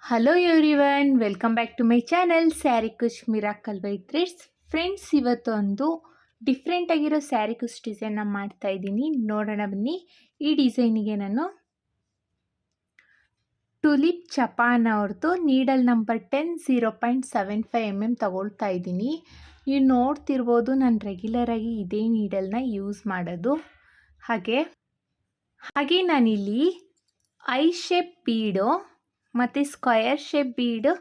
Hello everyone, welcome back to my channel sari Kush miracle by threads. Friends, ಇವತ್ತೊಂದು different ಆಗಿರೋ ಸ್ಯಾರಿ ಕುಶ್ ಡಿಸೈನ್ನ ಮಾಡ್ತಾ ಇದ್ದೀನಿ. ನೋಡೋಣ ಬನ್ನಿ. ಈ ಡಿಸೈನಿಗೆ ನಾನು ಟುಲಿಪ್ ಚಪಾನ್ ಅವ್ರದ್ದು ನೀಡಲ್ ನಂಬರ್ 10 0.75 mm ತಗೊಳ್ತಾ ಇದ್ದೀನಿ. ನೀವು ನೋಡ್ತಿರ್ಬೋದು, ನಾನು ರೆಗ್ಯುಲರಾಗಿ ಇದೇ ನೀಡಲ್ನ ಯೂಸ್ ಮಾಡೋದು. ಹಾಗೆ ನಾನಿಲ್ಲಿ ಐ ಶೇಪ್ ಬೀಡು ಮತ್ತು ಸ್ಕ್ವಯರ್ ಶೇಪ್ ಬೀಡು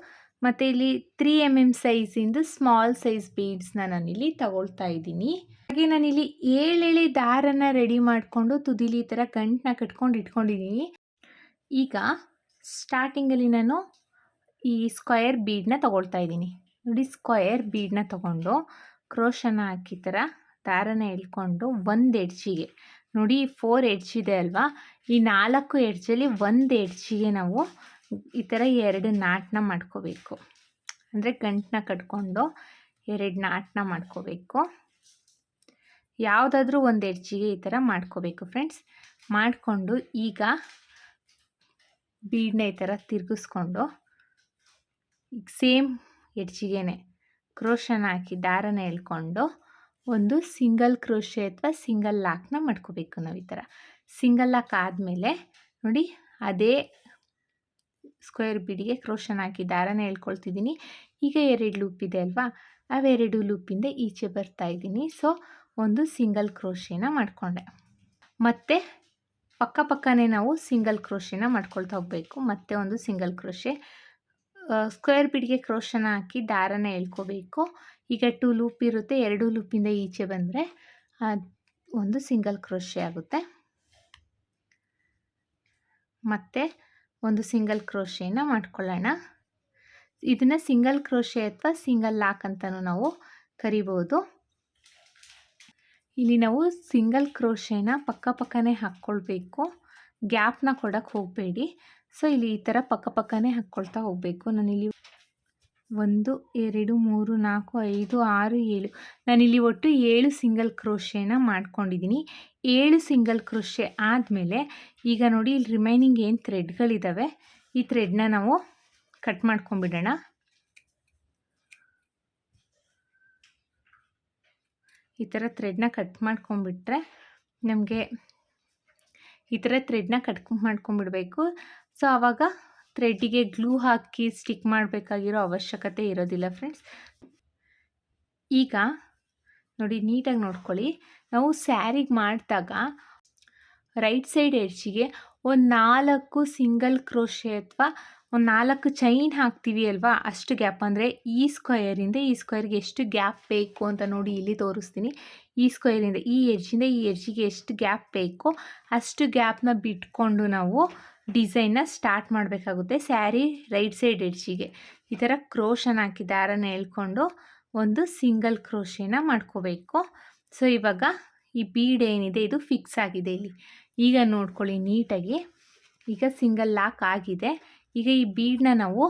ಮತ್ತು ಇಲ್ಲಿ 3 mm ಸೈಜಿಂದು ಸ್ಮಾಲ್ ಸೈಜ್ ಬೀಡ್ಸ್ನ ನಾನಿಲ್ಲಿ ತಗೊಳ್ತಾ ಇದ್ದೀನಿ. ಹಾಗೆ ನಾನಿಲ್ಲಿ 7 ಎಳೆ ದಾರನ ರೆಡಿ ಮಾಡಿಕೊಂಡು ತುದಿಲಿ ಈ ಥರ ಗಂಟನ್ನ ಕಟ್ಕೊಂಡು ಇಟ್ಕೊಂಡಿದ್ದೀನಿ. ಈಗ ಸ್ಟಾರ್ಟಿಂಗಲ್ಲಿ ನಾನು ಈ ಸ್ಕ್ವಯರ್ ಬೀಡನ್ನ ತಗೊಳ್ತಾ ಇದ್ದೀನಿ. ನೋಡಿ, ಸ್ಕ್ವಯರ್ ಬೀಡನ್ನ ತಗೊಂಡು ಕ್ರೋಶನ ಹಾಕಿ ಥರ ದಾರನ ಎಳ್ಕೊಂಡು ಒಂದು ಎಡ್ಜಿಗೆ, ನೋಡಿ 4 ಎಡ್ಜ್ ಇದೆ ಅಲ್ವಾ, ಈ 4 ಎಡ್ಜಲ್ಲಿ ಒಂದು ಎಡ್ಜಿಗೆ ನಾವು ಈ ಥರ 2 ನಾಟನ್ನ ಮಾಡ್ಕೋಬೇಕು. ಅಂದರೆ ಗಂಟನ್ನ ಕಟ್ಕೊಂಡು 2 ನಾಟನ್ನ ಮಾಡ್ಕೋಬೇಕು. ಯಾವುದಾದ್ರೂ ಒಂದು ಎಡ್ಜಿಗೆ ಈ ಥರ ಮಾಡ್ಕೋಬೇಕು ಫ್ರೆಂಡ್ಸ್. ಮಾಡಿಕೊಂಡು ಈಗ ಬೀಡನ್ನ ಈ ಥರ ತಿರುಗಿಸ್ಕೊಂಡು ಈಗ ಸೇಮ್ ಎಡ್ಜಿಗೆ ಕ್ರೋಶನ ಹಾಕಿ ದಾರನ ಎಳ್ಕೊಂಡು ಒಂದು ಸಿಂಗಲ್ ಕ್ರೋಶೆ ಅಥವಾ ಸಿಂಗಲ್ ಲಾಕ್ನ ಮಾಡ್ಕೋಬೇಕು. ನಾವು ಈ ಥರ ಸಿಂಗಲ್ ಲಾಕ್ ಆದಮೇಲೆ ನೋಡಿ, ಅದೇ ಸ್ಕ್ವೇರ್ ಬೀಡಿಗೆ ಕ್ರೋಶನ ಹಾಕಿ ದಾರನ ಎಳ್ಕೊಳ್ತಿದ್ದೀನಿ. ಈಗ 2 ಲೂಪ್ ಇದೆ ಅಲ್ವಾ, ಅವೆರಡು ಲೂಪಿಂದ ಈಚೆ ಬರ್ತಾ ಇದ್ದೀನಿ. ಸೊ ಒಂದು ಸಿಂಗಲ್ ಕ್ರೋಶೆನ ಮಾಡಿಕೊಂಡೆ. ಮತ್ತು ಪಕ್ಕನೇ ನಾವು ಸಿಂಗಲ್ ಕ್ರೋಶೆನ ಮಾಡ್ಕೊಳ್ತಾ ಹೋಗಬೇಕು. ಮತ್ತೆ ಒಂದು ಸಿಂಗಲ್ ಕ್ರೋಶೆ, ಸ್ಕ್ವೇರ್ ಬೀಡಿಗೆ ಕ್ರೋಶನ ಹಾಕಿ ದಾರನ ಎಳ್ಕೋಬೇಕು. ಈಗ 2 ಲೂಪ್ ಇರುತ್ತೆ, 2 ಲೂಪಿಂದ ಈಚೆ ಬಂದರೆ ಒಂದು ಸಿಂಗಲ್ ಕ್ರೋಶೆ ಆಗುತ್ತೆ. ಮತ್ತು ಒಂದು ಸಿಂಗಲ್ ಕ್ರೋಶೆನ ಮಾಡ್ಕೊಳ್ಳೋಣ. ಇದನ್ನು ಸಿಂಗಲ್ ಕ್ರೋಶೆ ಅಥವಾ ಸಿಂಗಲ್ ಲಾಕ್ ಅಂತಲೂ ನಾವು ಕರಿಬೋದು. ಇಲ್ಲಿ ನಾವು ಸಿಂಗಲ್ ಕ್ರೋಶೆನ ಪಕ್ಕನೇ ಹಾಕ್ಕೊಳ್ಬೇಕು, ಗ್ಯಾಪ್ನ ಕೊಡೋಕ್ಕೆ ಹೋಗಬೇಡಿ. ಸೊ ಇಲ್ಲಿ ಈ ಥರ ಪಕ್ಕನೇ ಹಾಕ್ಕೊಳ್ತಾ ಹೋಗಬೇಕು. ನಾನಿಲ್ಲಿ 1 2 3 4 5 6 7 ನಾನಿಲ್ಲಿ ಒಟ್ಟು 7 ಸಿಂಗಲ್ ಕ್ರೋಶೆನ ಮಾಡ್ಕೊಂಡಿದ್ದೀನಿ. 7 ಸಿಂಗಲ್ ಕ್ರೋಶೆ ಆದಮೇಲೆ ಈಗ ನೋಡಿ, ಇಲ್ಲಿ ರಿಮೈನಿಂಗ್ ಏನು ಥ್ರೆಡ್ಗಳಿದ್ದಾವೆ, ಈ ಥ್ರೆಡ್ನ ನಾವು ಕಟ್ ಮಾಡ್ಕೊಂಬಿಡೋಣ. ಈ ಥರ ಥ್ರೆಡ್ನ ಕಟ್ ಮಾಡ್ಕೊಂಬಿಟ್ರೆ ನಮಗೆ ಈ ಥರ ಥ್ರೆಡ್ನ ಕಟ್ ಮಾಡ್ಕೊಂಬಿಡಬೇಕು. ಸೊ ಆವಾಗ ಥ್ರೆಡ್ಡಿಗೆ ಗ್ಲೂ ಹಾಕಿ ಸ್ಟಿಕ್ ಮಾಡಬೇಕಾಗಿರೋ ಅವಶ್ಯಕತೆ ಇರೋದಿಲ್ಲ ಫ್ರೆಂಡ್ಸ್. ಈಗ ನೋಡಿ, ನೀಟಾಗಿ ನೋಡ್ಕೊಳ್ಳಿ. ನಾವು ಸ್ಯಾರಿಗೆ ಮಾಡಿದಾಗ ರೈಟ್ ಸೈಡ್ ಎಡ್ಜಿಗೆ ಒಂದು 4 ಸಿಂಗಲ್ ಕ್ರೋಶೆ ಅಥವಾ ಒಂದು 4 ಚೈನ್ ಹಾಕ್ತೀವಿ ಅಲ್ವಾ, ಅಷ್ಟು ಗ್ಯಾಪ್. ಅಂದರೆ ಈ ಸ್ಕ್ವಯರಿಂದ ಈ ಸ್ಕ್ವಯರ್ಗೆ ಎಷ್ಟು ಗ್ಯಾಪ್ ಬೇಕು ಅಂತ ನೋಡಿ ಇಲ್ಲಿ ತೋರಿಸ್ತೀನಿ. ಈ ಸ್ಕ್ವಯರಿಂದ ಈ ಎಡ್ಜಿಂದ ಈ ಎಡ್ಜಿಗೆ ಎಷ್ಟು ಗ್ಯಾಪ್ ಬೇಕೋ ಅಷ್ಟು ಗ್ಯಾಪ್ನ ಬಿಟ್ಕೊಂಡು ನಾವು ಡಿಸೈನ್ನ ಸ್ಟಾರ್ಟ್ ಮಾಡಬೇಕಾಗುತ್ತೆ. ಸ್ಯಾರಿ ರೈಟ್ ಸೈಡ್ ಎಡ್ಜಿಗೆ ಈ ಥರ ಕ್ರೋಶನ ಹಾಕಿ ದಾರನ ಎಳ್ಕೊಂಡು ಒಂದು ಸಿಂಗಲ್ ಕ್ರೋಶೆನ ಮಾಡ್ಕೋಬೇಕು. ಸೊ ಇವಾಗ ಈ ಬೀಡ್ ಏನಿದೆ ಇದು ಫಿಕ್ಸ್ ಆಗಿದೆ ಇಲ್ಲಿ. ಈಗ ನೋಡ್ಕೊಳ್ಳಿ ನೀಟಾಗಿ, ಈಗ ಸಿಂಗಲ್ ಲಾಕ್ ಆಗಿದೆ. ಈಗ ಈ ಬೀಡನ್ನ ನಾವು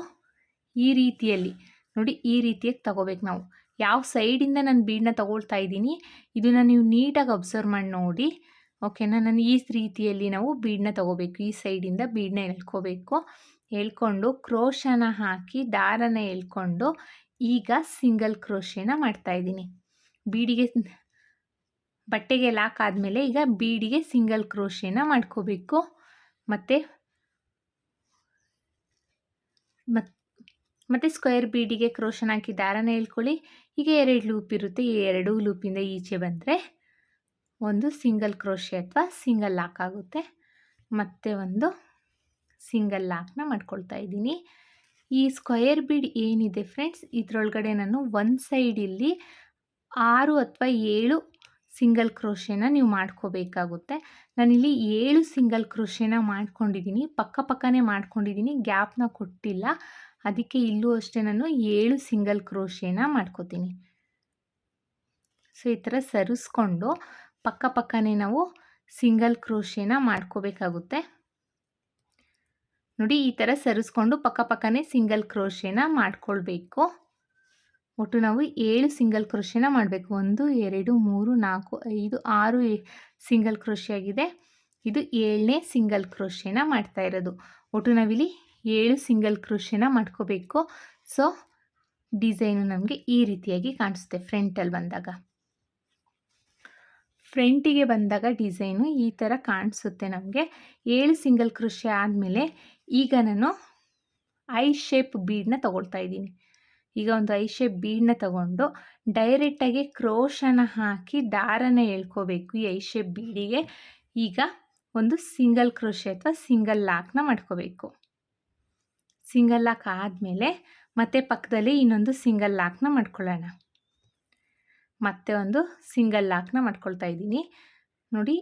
ಈ ರೀತಿಯಲ್ಲಿ ನೋಡಿ, ಈ ರೀತಿಯಾಗಿ ತಗೋಬೇಕು. ನಾವು ಯಾವ ಸೈಡಿಂದ ನಾನು ಬೀಡನ್ನ ತಗೊಳ್ತಾ ಇದ್ದೀನಿ ಇದನ್ನು ನೀವು ನೀಟಾಗಿ ಅಬ್ಸರ್ವ್ ಮಾಡಿ ನೋಡಿ, ಓಕೆನಾ. ನಾನು ಈ ರೀತಿಯಲ್ಲಿ ನಾವು ಬೀಡನ್ನ ತಗೋಬೇಕು. ಈ ಸೈಡಿಂದ ಬೀಡನ್ನ ಎಳ್ಕೋಬೇಕು. ಎಳ್ಕೊಂಡು ಕ್ರೋಶನ ಹಾಕಿ ದಾರನ ಎಳ್ಕೊಂಡು ಈಗ ಸಿಂಗಲ್ ಕ್ರೋಶೆನ ಮಾಡ್ತಾಯಿದ್ದೀನಿ. ಬೀಡಿಗೆ ಬಟ್ಟೆಗೆ ಲಾಕ್ ಆದಮೇಲೆ ಈಗ ಬೀಡಿಗೆ ಸಿಂಗಲ್ ಕ್ರೋಶೆನ ಮಾಡ್ಕೋಬೇಕು. ಮತ್ತು ಸ್ಕ್ವೇರ್ ಬೀಡಿಗೆ ಕ್ರೋಶನ ಹಾಕಿ ದಾರನ ಎಳ್ಕೊಳ್ಳಿ. ಈಗ 2 ಲೂಪ್ ಇರುತ್ತೆ, ಈ 2 ಲೂಪಿಂದ ಈಚೆ ಬಂದರೆ ಒಂದು ಸಿಂಗಲ್ ಕ್ರೋಶೆ ಅಥವಾ ಸಿಂಗಲ್ ಲಾಕ್ ಆಗುತ್ತೆ. ಮತ್ತೆ ಒಂದು ಸಿಂಗಲ್ ಲಾಕ್ನ ಮಾಡ್ಕೊಳ್ತಾ ಇದ್ದೀನಿ. ಈ ಸ್ಕ್ವಯರ್ ಬೀಡ್ ಏನಿದೆ ಫ್ರೆಂಡ್ಸ್, ಇದರೊಳಗಡೆ ನಾನು ಒಂದು ಸೈಡಿಲ್ಲಿ 6 ಅಥವಾ 7 ಸಿಂಗಲ್ ಕ್ರೋಶೆನ ನೀವು ಮಾಡ್ಕೋಬೇಕಾಗುತ್ತೆ. ನಾನಿಲ್ಲಿ 7 ಸಿಂಗಲ್ ಕ್ರೋಶೆನ ಮಾಡ್ಕೊಂಡಿದ್ದೀನಿ, ಪಕ್ಕನೇ ಮಾಡ್ಕೊಂಡಿದ್ದೀನಿ, ಗ್ಯಾಪ್ನ ಕೊಟ್ಟಿಲ್ಲ. ಅದಕ್ಕೆ ಇಲ್ಲೂ ಅಷ್ಟೇ ನಾನು 7 ಸಿಂಗಲ್ ಕ್ರೋಶೆನ ಮಾಡ್ಕೋತೀನಿ. ಸೊ ಈ ಥರ ಸರಿಸ್ಕೊಂಡು ಪಕ್ಕನೇ ನಾವು ಸಿಂಗಲ್ ಕ್ರೋಶೆನ ಮಾಡ್ಕೋಬೇಕಾಗುತ್ತೆ. ನೋಡಿ, ಈ ಥರ ಸರಿಸ್ಕೊಂಡು ಪಕ್ಕನೇ ಸಿಂಗಲ್ ಕ್ರೋಶೆನ ಮಾಡ್ಕೊಳ್ಬೇಕು. ಒಟ್ಟು ನಾವು 7 ಸಿಂಗಲ್ ಕ್ರೋಶೆನ ಮಾಡಬೇಕು. 1 2 3 4 5 6 ಸಿಂಗಲ್ ಕ್ರೋಶೆ ಆಗಿದೆ. ಇದು 7ನೇ ಸಿಂಗಲ್ ಕ್ರೋಶೆನ ಮಾಡ್ತಾ ಇರೋದು. ಒಟ್ಟು ನಾವಿಲ್ಲಿ 7 ಸಿಂಗಲ್ ಕ್ರೋಶೆನ ಮಾಡ್ಕೋಬೇಕು. ಸೊ ಡಿಸೈನು ನಮಗೆ ಈ ರೀತಿಯಾಗಿ ಕಾಣಿಸುತ್ತೆ ಫ್ರಂಟಲ್ಲಿ ಬಂದಾಗ. ಫ್ರಂಟಿಗೆ ಬಂದಾಗ ಡಿಸೈನು ಈ ಥರ ಕಾಣಿಸುತ್ತೆ ನಮಗೆ. 7 ಸಿಂಗಲ್ ಕ್ರೋಶೆ ಆದಮೇಲೆ ಈಗ ನಾನು ಐ ಶೇಪ್ ಬೀಡನ್ನ ತಗೊಳ್ತಾ ಇದ್ದೀನಿ. ಈಗ ಒಂದು ಐ ಶೇಪ್ ಬೀಡನ್ನ ತಗೊಂಡು ಡೈರೆಕ್ಟಾಗಿ ಕ್ರೋಶನ ಹಾಕಿ ದಾರನ ಎಳ್ಕೋಬೇಕು ಈ ಐ ಶೇಪ್ ಬೀಡಿಗೆ. ಈಗ ಒಂದು ಸಿಂಗಲ್ ಕ್ರೋಶೆ ಅಥವಾ ಸಿಂಗಲ್ ಲಾಕ್ನ ಮಾಡ್ಕೋಬೇಕು. ಸಿಂಗಲ್ ಲಾಕ್ ಆದಮೇಲೆ ಮತ್ತೆ ಪಕ್ಕದಲ್ಲಿ ಇನ್ನೊಂದು ಸಿಂಗಲ್ ಲಾಕ್ನ ಮಾಡ್ಕೊಳ್ಳೋಣ. ಮತ್ತೆ ಒಂದು ಸಿಂಗಲ್ ಲಾಕ್ನ ಮಾಡ್ಕೊಳ್ತಾ ಇದ್ದೀನಿ. ನೋಡಿ,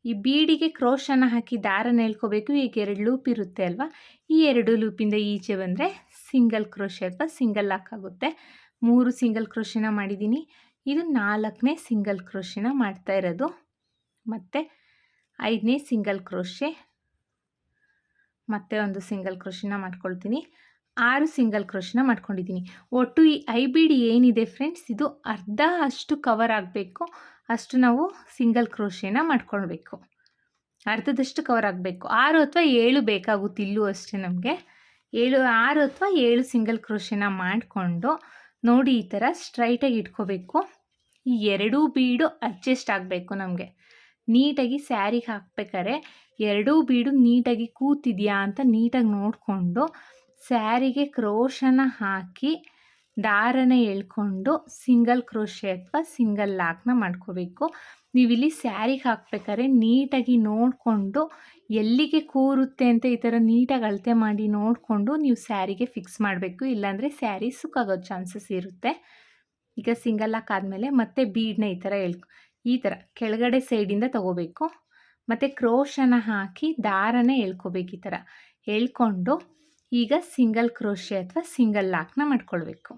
ಈ ಬೀಡಿಗೆ ಕ್ರೋಶನ ಹಾಕಿ ದಾರನ ಎಳ್ಕೋಬೇಕು. ಈಗ 2 ಲೂಪ್ ಇರುತ್ತೆ ಅಲ್ವಾ, ಈ 2 ಲೂಪಿಂದ ಈಚೆ ಬಂದರೆ ಸಿಂಗಲ್ ಕ್ರೋಶೆ ಅಥವಾ ಸಿಂಗಲ್ ಲಾಕ್ ಆಗುತ್ತೆ. 3 ಸಿಂಗಲ್ ಕ್ರೋಶೆನ ಮಾಡಿದ್ದೀನಿ. ಇದು 4ನೇ ಸಿಂಗಲ್ ಕ್ರೋಶೆನ ಮಾಡ್ತಾ ಇರೋದು. ಮತ್ತು 5ನೇ ಸಿಂಗಲ್ ಕ್ರೋಶೆ, ಮತ್ತೆ ಒಂದು ಸಿಂಗಲ್ ಕ್ರೋಶೆನ ಮಾಡ್ಕೊಳ್ತೀನಿ. 6 ಸಿಂಗಲ್ ಕ್ರೋಶೆನ ಮಾಡ್ಕೊಂಡಿದ್ದೀನಿ. ಒಟ್ಟು ಈ ಐ ಬೀಡಿ ಏನಿದೆ ಫ್ರೆಂಡ್ಸ್, ಇದು ಅರ್ಧ ಅಷ್ಟು ಕವರ್ ಆಗಬೇಕು, ಅಷ್ಟು ನಾವು ಸಿಂಗಲ್ ಕ್ರೋಶೆನ ಮಾಡ್ಕೊಳ್ಬೇಕು. ಅರ್ಧದಷ್ಟು ಕವರ್ ಆಗಬೇಕು. 6 ಅಥವಾ 7 ಬೇಕಾಗುತ್ತೆ ಇಲ್ಲೂ ಅಷ್ಟೇ ನಮಗೆ. 6 ಅಥವಾ 7 ಸಿಂಗಲ್ ಕ್ರೋಶೆನ ಮಾಡಿಕೊಂಡು ನೋಡಿ ಈ ಥರ ಸ್ಟ್ರೈಟಾಗಿ ಇಟ್ಕೋಬೇಕು. ಈ 2 ಬೀಡು ಅಡ್ಜಸ್ಟ್ ಆಗಬೇಕು ನಮಗೆ. ನೀಟಾಗಿ ಸ್ಯಾರಿಗೆ ಹಾಕ್ಬೇಕಾದ್ರೆ 2 ಬೀಡು ನೀಟಾಗಿ ಕೂತಿದೆಯಾ ಅಂತ ನೀಟಾಗಿ ನೋಡಿಕೊಂಡು ಸ್ಯಾರಿಗೆ ಕ್ರೋಶನ ಹಾಕಿ ದಾರನ ಎಳ್ಕೊಂಡು ಸಿಂಗಲ್ ಕ್ರೋಶೆ ಅಥವಾ ಸಿಂಗಲ್ ಲಾಕ್ನ ಮಾಡ್ಕೋಬೇಕು. ನೀವಿಲ್ಲಿ ಸ್ಯಾರಿಗೆ ಹಾಕ್ಬೇಕಾದ್ರೆ ನೀಟಾಗಿ ನೋಡಿಕೊಂಡು ಎಲ್ಲಿಗೆ ಕೂರುತ್ತೆ ಅಂತ ಈ ಥರ ನೀಟಾಗಿ ಅಳತೆ ಮಾಡಿ ನೋಡಿಕೊಂಡು ನೀವು ಸ್ಯಾರಿಗೆ ಫಿಕ್ಸ್ ಮಾಡಬೇಕು. ಇಲ್ಲಾಂದರೆ ಸ್ಯಾರಿ ಸುಕ್ಕಾಗೋ ಚಾನ್ಸಸ್ ಇರುತ್ತೆ. ಈಗ ಸಿಂಗಲ್ ಲಾಕ್ ಆದಮೇಲೆ ಮತ್ತೆ ಬೀಡನ್ನ ಈ ಥರ ಕೆಳಗಡೆ ಸೈಡಿಂದ ತಗೋಬೇಕು. ಮತ್ತು ಕ್ರೋಶನ ಹಾಕಿ ದಾರನ ಎಳ್ಕೋಬೇಕು. ಈ ಥರ ಎಳ್ಕೊಂಡು ಈಗ ಸಿಂಗಲ್ ಕ್ರೋಶೆ ಅಥವಾ ಸಿಂಗಲ್ ಲಾಕ್ನ ಮಾಡ್ಕೊಳ್ಬೇಕು.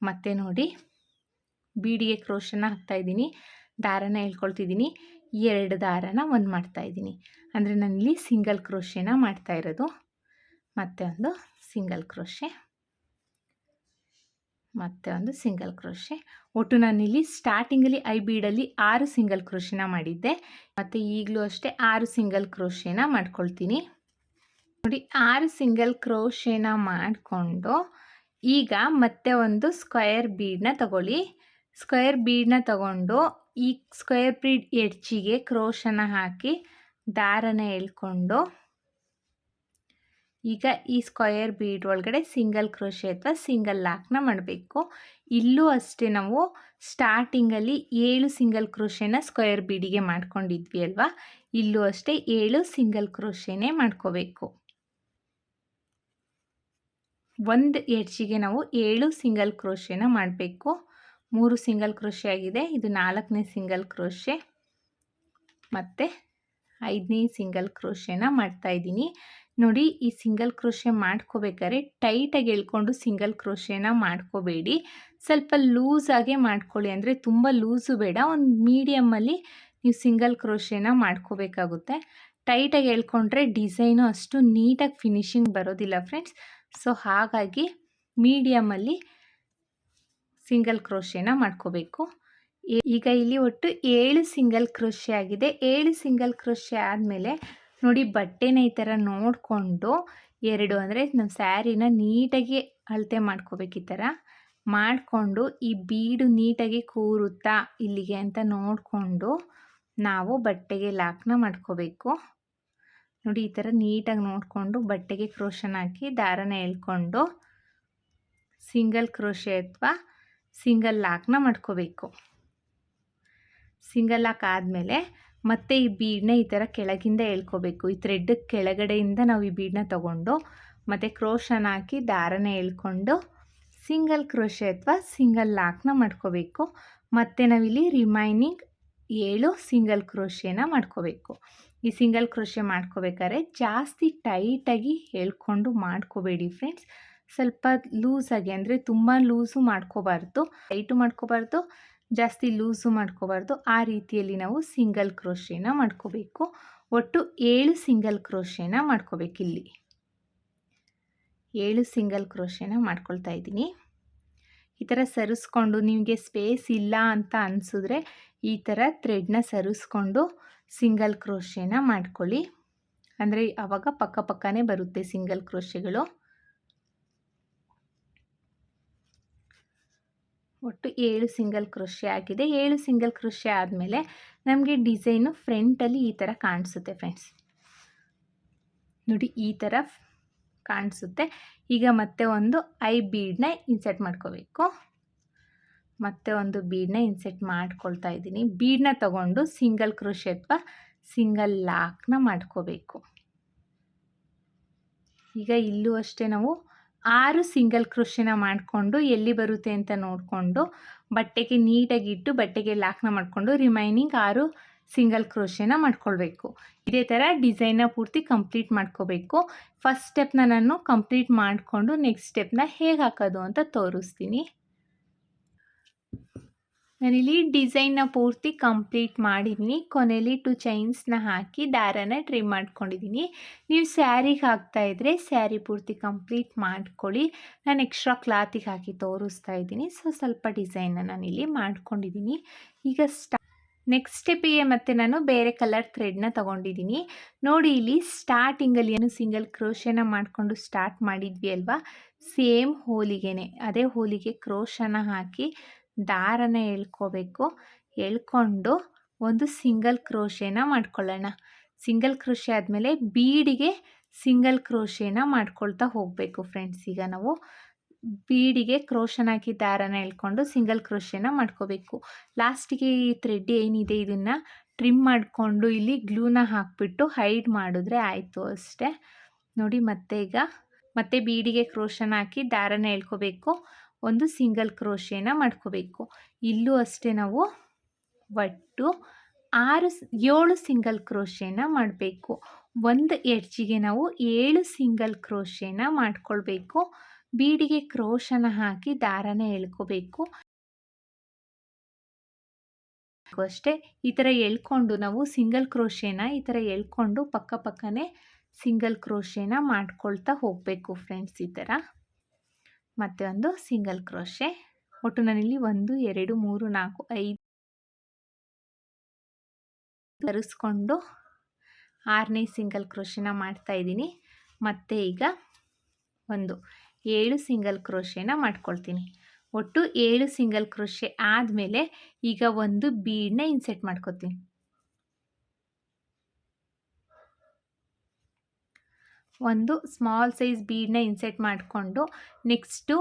ಮತ್ತು ನೋಡಿ, ಬೀಡಿಗೆ ಕ್ರೋಶನ ಹಾಕ್ತಾಯಿದ್ದೀನಿ, ದಾರನ ಎಳ್ಕೊಳ್ತಿದ್ದೀನಿ. 2 ದಾರನ ಒಂದು ಮಾಡ್ತಾಯಿದ್ದೀನಿ. ಅಂದರೆ ನಾನಿಲ್ಲಿ ಸಿಂಗಲ್ ಕ್ರೋಶೆನ ಮಾಡ್ತಾ ಇರೋದು. ಮತ್ತೆ ಒಂದು ಸಿಂಗಲ್ ಕ್ರೋಶೆ, ಮತ್ತೆ ಒಂದು ಸಿಂಗಲ್ ಕ್ರೋಶೆ. ಒಟ್ಟು ನಾನಿಲ್ಲಿ ಸ್ಟಾರ್ಟಿಂಗಲ್ಲಿ ಐ ಬೀಡಲ್ಲಿ 6 ಸಿಂಗಲ್ ಕ್ರೋಶೆನ ಮಾಡಿದ್ದೆ. ಮತ್ತು ಈಗಲೂ ಅಷ್ಟೇ 6 ಸಿಂಗಲ್ ಕ್ರೋಶೆನ ಮಾಡ್ಕೊಳ್ತೀನಿ. ನೋಡಿ, 6 ಸಿಂಗಲ್ ಕ್ರೋಶೆನ ಮಾಡಿಕೊಂಡು ಈಗ ಮತ್ತೆ ಒಂದು ಸ್ಕ್ವೇರ್ ಬೀಡನ್ನ ತಗೊಳ್ಳಿ. ಸ್ಕ್ವೇರ್ ಬೀಡನ್ನ ತಗೊಂಡು ಈ ಸ್ಕ್ವೇರ್ ಬೀಡ್ ಎಡ್ಜಿಗೆ ಕ್ರೋಶನ ಹಾಕಿ ದಾರನ ಎಳ್ಕೊಂಡು ಈಗ ಈ ಸ್ಕ್ವೇರ್ ಬೀಡ್ ಒಳಗಡೆ ಸಿಂಗಲ್ ಕ್ರೋಶೆ ಅಥವಾ ಸಿಂಗಲ್ ಲಾಕ್ನ ಮಾಡಬೇಕು. ಇಲ್ಲೂ ಅಷ್ಟೇ ನಾವು ಸ್ಟಾರ್ಟಿಂಗಲ್ಲಿ 7 ಸಿಂಗಲ್ ಕ್ರೋಶೆನ ಸ್ಕ್ವೇರ್ ಬೀಡಿಗೆ ಮಾಡ್ಕೊಂಡಿದ್ವಿ ಅಲ್ವಾ, ಇಲ್ಲೂ ಅಷ್ಟೇ 7 ಸಿಂಗಲ್ ಕ್ರೋಶೆನೇ ಮಾಡ್ಕೋಬೇಕು. ಒಂದು ಎಡ್ಜಿಗೆ ನಾವು 7 ಸಿಂಗಲ್ ಕ್ರೋಶೆನ ಮಾಡಬೇಕು. 3 ಸಿಂಗಲ್ ಕ್ರೋಶೆ ಆಗಿದೆ. ಇದು 4ನೇ ಸಿಂಗಲ್ ಕ್ರೋಶೆ ಮತ್ತು 5ನೇ ಸಿಂಗಲ್ ಕ್ರೋಶೆನ ಮಾಡ್ತಾಯಿದ್ದೀನಿ. ನೋಡಿ, ಈ ಸಿಂಗಲ್ ಕ್ರೋಶೆ ಮಾಡ್ಕೋಬೇಕಾದ್ರೆ ಟೈಟಾಗಿ ಎಳ್ಕೊಂಡು ಸಿಂಗಲ್ ಕ್ರೋಶೆನ ಮಾಡ್ಕೋಬೇಡಿ. ಸ್ವಲ್ಪ ಲೂಸಾಗೆ ಮಾಡ್ಕೊಳ್ಳಿ. ಅಂದರೆ ತುಂಬ ಲೂಸು ಬೇಡ, ಒಂದು ಮೀಡಿಯಮ್ಮಲ್ಲಿ ನೀವು ಸಿಂಗಲ್ ಕ್ರೋಶೆನ ಮಾಡ್ಕೋಬೇಕಾಗುತ್ತೆ. ಟೈಟಾಗಿ ಎಳ್ಕೊಂಡ್ರೆ ಡಿಸೈನು ಅಷ್ಟು ನೀಟಾಗಿ ಫಿನಿಶಿಂಗ್ ಬರೋದಿಲ್ಲ ಫ್ರೆಂಡ್ಸ್. ಸೊ ಹಾಗಾಗಿ ಮೀಡಿಯಮಲ್ಲಿ ಸಿಂಗಲ್ ಕ್ರೋಶೆನ ಮಾಡ್ಕೋಬೇಕು. ಈಗ ಇಲ್ಲಿ ಒಟ್ಟು 7 ಸಿಂಗಲ್ ಕ್ರೋಶೆ ಆಗಿದೆ. 7 ಸಿಂಗಲ್ ಕ್ರೋಶೆ ಆದಮೇಲೆ ನೋಡಿ, ಬಟ್ಟೆನ ಈ ಥರ ನೋಡಿಕೊಂಡು 2 ಅಂದರೆ ನಮ್ಮ ಸ್ಯಾರಿನ ನೀಟಾಗಿ ಅಳತೆ ಮಾಡ್ಕೋಬೇಕು. ಈ ಥರ ಮಾಡಿಕೊಂಡು ಈ ಬೀಡು ನೀಟಾಗಿ ಕೂರುತ್ತಾ ಇಲ್ಲಿಗೆ ಅಂತ ನೋಡಿಕೊಂಡು ನಾವು ಬಟ್ಟೆಗೆ ಲಾಕ್ನ ಮಾಡ್ಕೋಬೇಕು. ನೋಡಿ, ಈ ಥರ ನೀಟಾಗಿ ನೋಡಿಕೊಂಡು ಬಟ್ಟೆಗೆ ಕ್ರೋಶನ ಹಾಕಿ ದಾರನ ಎಳ್ಕೊಂಡು ಸಿಂಗಲ್ ಕ್ರೋಶೆ ಅಥವಾ ಸಿಂಗಲ್ ಲಾಕ್ನ ಮಾಡ್ಕೋಬೇಕು. ಸಿಂಗಲ್ ಲಾಕ್ ಆದಮೇಲೆ ಮತ್ತೆ ಈ ಬೀಡನ್ನ ಈ ಥರ ಕೆಳಗಿಂದ ಎಳ್ಕೋಬೇಕು. ಈ ಥ್ರೆಡ್ ಕೆಳಗಡೆಯಿಂದ ನಾವು ಈ ಬೀಡನ್ನ ತಗೊಂಡು ಮತ್ತು ಕ್ರೋಶನ ಹಾಕಿ ದಾರನ ಎಳ್ಕೊಂಡು ಸಿಂಗಲ್ ಕ್ರೋಶೆ ಅಥವಾ ಸಿಂಗಲ್ ಲಾಕ್ನ ಮಾಡ್ಕೋಬೇಕು. ಮತ್ತು ನಾವಿಲ್ಲಿ ರಿಮೈನಿಂಗ್ 7 ಸಿಂಗಲ್ ಕ್ರೋಶೆನ ಮಾಡ್ಕೋಬೇಕು. ಈ ಸಿಂಗಲ್ ಕ್ರೋಶೆ ಮಾಡ್ಕೋಬೇಕಾದ್ರೆ ಜಾಸ್ತಿ ಟೈಟಾಗಿ ಎಳ್ಕೊಂಡು ಮಾಡ್ಕೋಬೇಡಿ ಫ್ರೆಂಡ್ಸ್. ಸ್ವಲ್ಪ ಲೂಸಾಗಿ, ಅಂದರೆ ತುಂಬ ಲೂಸು ಮಾಡ್ಕೋಬಾರ್ದು, ಟೈಟು ಮಾಡ್ಕೋಬಾರ್ದು, ಜಾಸ್ತಿ ಲೂಸು ಮಾಡ್ಕೋಬಾರ್ದು. ಆ ರೀತಿಯಲ್ಲಿ ನಾವು ಸಿಂಗಲ್ ಕ್ರೋಶೆನ ಮಾಡ್ಕೋಬೇಕು. ಒಟ್ಟು 7 ಸಿಂಗಲ್ ಕ್ರೋಶೆನ ಮಾಡ್ಕೋಬೇಕು. ಇಲ್ಲಿ 7 ಸಿಂಗಲ್ ಕ್ರೋಶೆನ ಮಾಡ್ಕೊಳ್ತಾ ಇದ್ದೀನಿ. ಈ ಥರ ಸರಿಸ್ಕೊಂಡು ನಿಮಗೆ ಸ್ಪೇಸ್ ಇಲ್ಲ ಅಂತ ಅನಿಸಿದ್ರೆ ಈ ಥರ ಥ್ರೆಡ್ನ ಸರಿಸ್ಕೊಂಡು ಸಿಂಗಲ್ ಕ್ರೋಶೆನ ಮಾಡ್ಕೊಳ್ಳಿ. ಅಂದರೆ ಆವಾಗ ಪಕ್ಕ ಪಕ್ಕನೇ ಬರುತ್ತೆ ಸಿಂಗಲ್ ಕ್ರೋಶೆಗಳು. ಒಟ್ಟು 7 ಸಿಂಗಲ್ ಕ್ರೋಶೆ ಆಗಿದೆ. 7 ಸಿಂಗಲ್ ಕ್ರೋಶೆ ಆದಮೇಲೆ ನಮಗೆ ಡಿಸೈನು ಫ್ರಂಟಲ್ಲಿ ಈ ಥರ ಕಾಣಿಸುತ್ತೆ ಫ್ರೆಂಡ್ಸ್. ನೋಡಿ ಈ ಥರ ಕಾಣಿಸುತ್ತೆ. ಈಗ ಮತ್ತೆ ಒಂದು ಐ ಬೀಡನ್ನ ಇನ್ಸರ್ಟ್ ಮಾಡ್ಕೋಬೇಕು. ಮತ್ತೆ ಒಂದು ಬೀಡನ್ನ ಇನ್ಸರ್ಟ್ ಮಾಡ್ಕೊಳ್ತಾ ಇದ್ದೀನಿ. ಬೀಡನ್ನ ತಗೊಂಡು ಸಿಂಗಲ್ ಕ್ರೋಶೆ ಅಥವಾ ಸಿಂಗಲ್ ಲಾಕ್ನ ಮಾಡ್ಕೋಬೇಕು. ಈಗ ಇಲ್ಲೂ ಅಷ್ಟೇ ನಾವು 6 ಸಿಂಗಲ್ ಕ್ರೋಶೆನ ಮಾಡಿಕೊಂಡು ಎಲ್ಲಿ ಬರುತ್ತೆ ಅಂತ ನೋಡಿಕೊಂಡು ಬಟ್ಟೆಗೆ ನೀಟಾಗಿ ಇಟ್ಟು ಬಟ್ಟೆಗೆ ಲಾಕ್ನ ಮಾಡಿಕೊಂಡು ರಿಮೈನಿಂಗ್ 6 ಸಿಂಗಲ್ ಕ್ರೋಶೆನ ಮಾಡ್ಕೊಳ್ಬೇಕು. ಇದೇ ಥರ ಡಿಸೈನ್ನ ಪೂರ್ತಿ ಕಂಪ್ಲೀಟ್ ಮಾಡ್ಕೋಬೇಕು. ಫಸ್ಟ್ ಸ್ಟೆಪ್ನ ನಾನು ಕಂಪ್ಲೀಟ್ ಮಾಡಿಕೊಂಡು ನೆಕ್ಸ್ಟ್ ಸ್ಟೆಪ್ನ ಹೇಗೆ ಹಾಕೋದು ಅಂತ ತೋರಿಸ್ತೀನಿ. ನಾನಿಲ್ಲಿ ಡಿಸೈನ್ನ ಪೂರ್ತಿ ಕಂಪ್ಲೀಟ್ ಮಾಡಿದ್ದೀನಿ. ಕೊನೆಯಲ್ಲಿ 2 ಚೈನ್ಸ್ನ ಹಾಕಿ ದಾರನ ಟ್ರಿಮ್ ಮಾಡ್ಕೊಂಡಿದ್ದೀನಿ. ನೀವು ಸ್ಯಾರಿಗೆ ಹಾಕ್ತಾಯಿದ್ರೆ ಸ್ಯಾರಿ ಪೂರ್ತಿ ಕಂಪ್ಲೀಟ್ ಮಾಡ್ಕೊಳ್ಳಿ. ನಾನು ಎಕ್ಸ್ಟ್ರಾ ಕ್ಲಾತಿಗೆ ಹಾಕಿ ತೋರಿಸ್ತಾ ಇದ್ದೀನಿ. ಸ್ವಲ್ಪ ಡಿಸೈನ್ನ ನಾನಿಲ್ಲಿ ಮಾಡ್ಕೊಂಡಿದ್ದೀನಿ. ಈಗ ನೆಕ್ಸ್ಟ್ ಸ್ಟೆಪ್ಪಿಗೆ ಮತ್ತೆ ನಾನು ಬೇರೆ ಕಲರ್ ಥ್ರೆಡ್ನ ತೊಗೊಂಡಿದ್ದೀನಿ. ನೋಡಿ ಇಲ್ಲಿ ಸ್ಟಾರ್ಟಿಂಗಲ್ಲಿ ಏನು ಸಿಂಗಲ್ ಕ್ರೋಶೆನ ಮಾಡಿಕೊಂಡು ಸ್ಟಾರ್ಟ್ ಮಾಡಿದ್ವಿ ಅಲ್ವಾ, ಸೇಮ್ ಹೋಲಿಗೆನೆ ಅದೇ ಹೋಲಿಗೆ ಕ್ರೋಶನ ಹಾಕಿ ದಾರನ ಎಳ್ಕೋಬೇಕು. ಎಳ್ಕೊಂಡು ಒಂದು ಸಿಂಗಲ್ ಕ್ರೋಶೆನ ಮಾಡ್ಕೊಳ್ಳೋಣ. ಸಿಂಗಲ್ ಕ್ರೋಶೆ ಆದಮೇಲೆ ಬೀಡಿಗೆ ಸಿಂಗಲ್ ಕ್ರೋಶೆನ ಮಾಡ್ಕೊಳ್ತಾ ಹೋಗಬೇಕು ಫ್ರೆಂಡ್ಸ್. ಈಗ ನಾವು ಬೀಡಿಗೆ ಕ್ರೋಶನ ಹಾಕಿ ದಾರನ ಎಳ್ಕೊಂಡು ಸಿಂಗಲ್ ಕ್ರೋಶೆನ ಮಾಡ್ಕೋಬೇಕು. ಲಾಸ್ಟಿಗೆ ಈ ಥ್ರೆಡ್ ಏನಿದೆ ಇದನ್ನು ಟ್ರಿಮ್ ಮಾಡಿಕೊಂಡು ಇಲ್ಲಿ ಗ್ಲೂನ ಹಾಕಿಬಿಟ್ಟು ಹೈಡ್ ಮಾಡಿದ್ರೆ ಆಯಿತು ಅಷ್ಟೇ. ನೋಡಿ ಮತ್ತೆ ಬೀಡಿಗೆ ಕ್ರೋಶನ ಹಾಕಿ ದಾರನ ಎಳ್ಕೋಬೇಕು. ಒಂದು ಸಿಂಗಲ್ ಕ್ರೋಶೆನ ಮಾಡ್ಕೋಬೇಕು. ಇಲ್ಲೂ ಅಷ್ಟೇ ನಾವು ಒಟ್ಟು 7 ಸಿಂಗಲ್ ಕ್ರೋಶೆನ ಮಾಡಬೇಕು. ಒಂದು ಎಡ್ಜಿಗೆ ನಾವು 7 ಸಿಂಗಲ್ ಕ್ರೋಶೆನ ಮಾಡ್ಕೊಳ್ಬೇಕು. ಬೀಡಿಗೆ ಕ್ರೋಶನ ಹಾಕಿ ದಾರನ ಎಳ್ಕೋಬೇಕು ಅಷ್ಟೇ. ಈ ಥರ ಎಳ್ಕೊಂಡು ನಾವು ಸಿಂಗಲ್ ಕ್ರೋಶೆನ ಈ ಥರ ಎಳ್ಕೊಂಡು ಪಕ್ಕನೇ ಸಿಂಗಲ್ ಕ್ರೋಶೆನ ಮಾಡ್ಕೊಳ್ತಾ ಹೋಗಬೇಕು ಫ್ರೆಂಡ್ಸ್. ಈ ಥರ ಮತ್ತೆ ಒಂದು ಸಿಂಗಲ್ ಕ್ರೋಶೆ. ಒಟ್ಟು ನಾನಿಲ್ಲಿ 1 2 3 4 5 ತರಿಸ್ಕೊಂಡು 6ನೇ ಸಿಂಗಲ್ ಕ್ರೋಶೆನ ಮಾಡ್ತಾ ಇದ್ದೀನಿ. ಮತ್ತೆ ಈಗ 7 ಸಿಂಗಲ್ ಕ್ರೋಶೆನ ಮಾಡ್ಕೊಳ್ತೀನಿ. ಒಟ್ಟು 7 ಸಿಂಗಲ್ ಕ್ರೋಶೆ ಆದಮೇಲೆ ಈಗ ಒಂದು ಬೀಡನ್ನ ಇನ್ಸರ್ಟ್ ಮಾಡ್ಕೊತೀನಿ. ಒಂದು ಸ್ಮಾಲ್ ಸೈಜ್ ಬೀಡನ್ನ ಇನ್ಸರ್ಟ್ ಮಾಡಿಕೊಂಡು ನೆಕ್ಸ್ಟು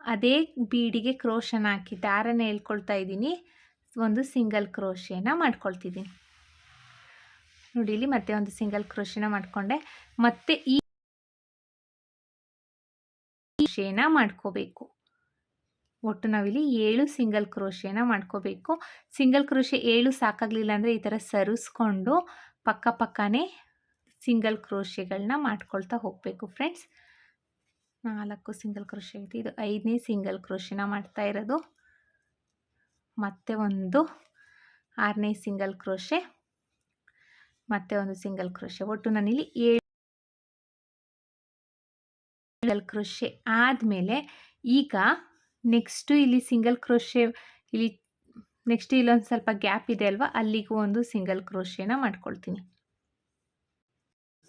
ಅದೇ ಬೀಡಿಗೆ ಕ್ರೋಶನ ಹಾಕಿ ದಾರನ ಎಳ್ಕೊಳ್ತಾ ಇದ್ದೀನಿ. ಒಂದು ಸಿಂಗಲ್ ಕ್ರೋಶೆನ ಮಾಡ್ಕೊಳ್ತಿದ್ದೀನಿ. ನೋಡಿ ಇಲ್ಲಿ ಮತ್ತೆ ಒಂದು ಸಿಂಗಲ್ ಕ್ರೋಶೆನ ಮಾಡಿಕೊಂಡೆ. ಮತ್ತೆ ಈ ಕ್ರೋಶೆನ ಮಾಡ್ಕೋಬೇಕು. ಒಟ್ಟು ನಾವಿಲ್ಲಿ 7 ಸಿಂಗಲ್ ಕ್ರೋಶೆನ ಮಾಡ್ಕೋಬೇಕು. ಸಿಂಗಲ್ ಕ್ರೋಶೆ 7 ಸಾಕಾಗಲಿಲ್ಲ ಅಂದರೆ ಈ ಥರ ಸರಿಸ್ಕೊಂಡು ಪಕ್ಕನೇ ಸಿಂಗಲ್ ಕ್ರೋಶೆಗಳನ್ನ ಮಾಡ್ಕೊಳ್ತಾ ಹೋಗಬೇಕು ಫ್ರೆಂಡ್ಸ್. 4 ಸಿಂಗಲ್ ಕ್ರೋಶೆ ಐತಿ. ಇದು 5ನೇ ಸಿಂಗಲ್ ಕ್ರೋಶೆನ ಮಾಡ್ತಾ ಇರೋದು. ಮತ್ತೆ ಒಂದು 6ನೇ ಸಿಂಗಲ್ ಕ್ರೋಶೆ, ಮತ್ತೆ ಒಂದು ಸಿಂಗಲ್ ಕ್ರೋಶೆ. ಒಟ್ಟು ನಾನಿಲ್ಲಿ 7 ಸಿಂಗಲ್ ಕ್ರೋಶೆ ಆದಮೇಲೆ ಈಗ ನೆಕ್ಸ್ಟು ಇಲ್ಲಿ ಸಿಂಗಲ್ ಕ್ರೋಶೆ ಇಲ್ಲಿ ನೆಕ್ಸ್ಟ್ ಇಲ್ಲೊಂದು ಸ್ವಲ್ಪ ಗ್ಯಾಪ್ ಇದೆ ಅಲ್ವಾ, ಅಲ್ಲಿಗೂ ಒಂದು ಸಿಂಗಲ್ ಕ್ರೋಶೆನ ಮಾಡ್ಕೊಳ್ತೀನಿ.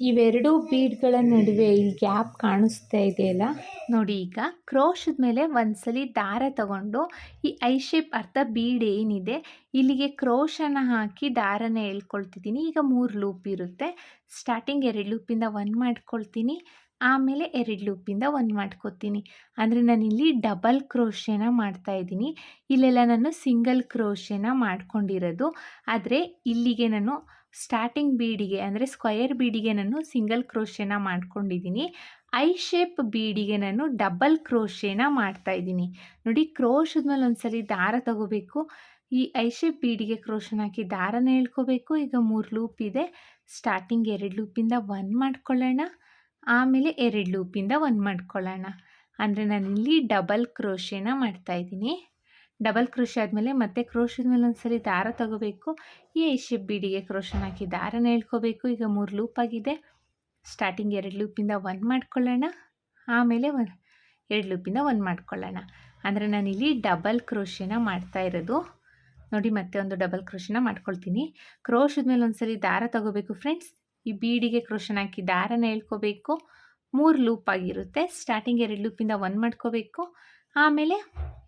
ಇವೆರಡು ಬೀಡ್ಗಳ ನಡುವೆ ಇಲ್ಲಿ ಗ್ಯಾಪ್ ಕಾಣಿಸ್ತಾ ಇದೆಯಲ್ಲ ನೋಡಿ. ಈಗ ಕ್ರೋಶದ ಮೇಲೆ ಒಂದ್ಸಲಿ ದಾರ ತಗೊಂಡು ಈ ಐ ಶೇಪ್ ಅರ್ಧ ಬೀಡ್ ಏನಿದೆ ಇಲ್ಲಿಗೆ ಕ್ರೋಶನ ಹಾಕಿ ದಾರನ ಎಳ್ಕೊಳ್ತಿದ್ದೀನಿ. ಈಗ 3 ಲೂಪ್ ಇರುತ್ತೆ. ಸ್ಟಾರ್ಟಿಂಗ್ 2 ಲೂಪಿಂದ 1 ಮಾಡ್ಕೊಳ್ತೀನಿ, ಆಮೇಲೆ 2 ಲೂಪಿಂದ 1 ಮಾಡ್ಕೊತೀನಿ. ಅಂದರೆ ನಾನಿಲ್ಲಿ ಡಬಲ್ ಕ್ರೋಶೆನ ಮಾಡ್ತಾಯಿದ್ದೀನಿ. ಇಲ್ಲೆಲ್ಲ ನಾನು ಸಿಂಗಲ್ ಕ್ರೋಶೆನ ಮಾಡ್ಕೊಂಡಿರೋದು. ಆದರೆ ಇಲ್ಲಿಗೆ ನಾನು ಸ್ಟಾರ್ಟಿಂಗ್ ಬೀಡಿಗೆ ಅಂದರೆ ಸ್ಕ್ವಯರ್ ಬೀಡಿಗೆ ನಾನು ಸಿಂಗಲ್ ಕ್ರೋಶೆನ ಮಾಡ್ಕೊಂಡಿದ್ದೀನಿ. ಐ ಶೇಪ್ ಬೀಡಿಗೆ ನಾನು ಡಬಲ್ ಕ್ರೋಶೆನ ಮಾಡ್ತಾಯಿದ್ದೀನಿ. ನೋಡಿ ಕ್ರೋಶದ ಮೇಲೆ ಒಂದ್ಸಲಿ ದಾರ ತಗೋಬೇಕು. ಈ ಐ ಶೇಪ್ ಬೀಡಿಗೆ ಕ್ರೋಶನ ಹಾಕಿ ದಾರನ ಎಳ್ಕೋಬೇಕು. ಈಗ 3 ಲೂಪ್ ಇದೆ. ಸ್ಟಾರ್ಟಿಂಗ್ 2 ಲೂಪಿಂದ 1 ಮಾಡ್ಕೊಳ್ಳೋಣ, ಆಮೇಲೆ 2 ಲೂಪಿಂದ 1 ಮಾಡ್ಕೊಳ್ಳೋಣ. ಅಂದರೆ ನಾನಿಲ್ಲಿ ಡಬಲ್ ಕ್ರೋಶೆನ ಮಾಡ್ತಾಯಿದ್ದೀನಿ. ಡಬಲ್ ಕ್ರೋಶೆ ಆದಮೇಲೆ ಮತ್ತೆ ಕ್ರೋಶದ ಮೇಲೆ ಒಂದ್ಸರಿ ದಾರ ತಗೋಬೇಕು. ಈ ಐ ಶೇಪ್ ಬೀಡಿಗೆ ಕ್ರೋಶನ ಹಾಕಿ ದಾರನ ಎಳ್ಕೋಬೇಕು. ಈಗ 3 ಲೂಪ್ ಆಗಿದೆ. ಸ್ಟಾರ್ಟಿಂಗ್ 2 ಲೂಪಿಂದ 1 ಮಾಡ್ಕೊಳ್ಳೋಣ, ಆಮೇಲೆ 2 ಲೂಪಿಂದ 1 ಮಾಡ್ಕೊಳ್ಳೋಣ. ಅಂದರೆ ನಾನಿಲ್ಲಿ ಡಬಲ್ ಕ್ರೋಶೆನ ಮಾಡ್ತಾ ಇರೋದು. ನೋಡಿ ಮತ್ತೆ ಒಂದು ಡಬಲ್ ಕ್ರೋಶೆನ ಮಾಡ್ಕೊಳ್ತೀನಿ. ಕ್ರೋಶದ ಮೇಲೆ ಒಂದ್ಸರಿ ದಾರ ತಗೋಬೇಕು ಫ್ರೆಂಡ್ಸ್. ಈ ಬೀಡಿಗೆ ಕ್ರೋಶನ್ ಹಾಕಿ ದಾರನ ಎಳ್ಕೋಬೇಕು. 3 ಲೂಪ್ ಆಗಿರುತ್ತೆ. ಸ್ಟಾರ್ಟಿಂಗ್ 2 ಲೂಪಿಂದ 1 ಮಾಡ್ಕೋಬೇಕು, ಆಮೇಲೆ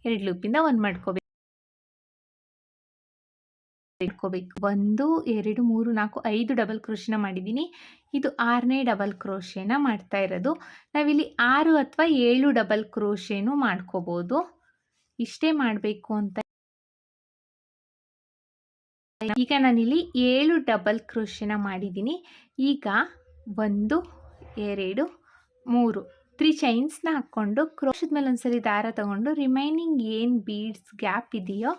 2 ಲೂಪಿಂದ 1 ಮಾಡ್ಕೋಬೇಕು. 1 2 3 4 5 ಡಬಲ್ ಕ್ರೋಶನ ಮಾಡಿದ್ದೀನಿ. ಇದು 6ನೇ ಡಬಲ್ ಕ್ರೋಶನ ಮಾಡ್ತಾ ಇರೋದು. ನಾವಿಲ್ಲಿ 6 ಅಥವಾ 7 ಡಬಲ್ ಕ್ರೋಶನೂ ಮಾಡ್ಕೋಬೋದು. ಇಷ್ಟೇ ಮಾಡಬೇಕು ಅಂತ. ಈಗ ನಾನಿಲ್ಲಿ 7 ಡಬಲ್ ಕ್ರೋಶನ ಮಾಡಿದ್ದೀನಿ. ಈಗ 1 2 3 3 ಚೈನ್ಸ್ನ ಹಾಕ್ಕೊಂಡು ಕ್ರೋಶದ ಮೇಲೆ ಒಂದ್ಸರಿ ದಾರ ತಗೊಂಡು ರಿಮೈನಿಂಗ್ ಏನು ಬೀಡ್ಸ್ ಗ್ಯಾಪ್ ಇದೆಯೋ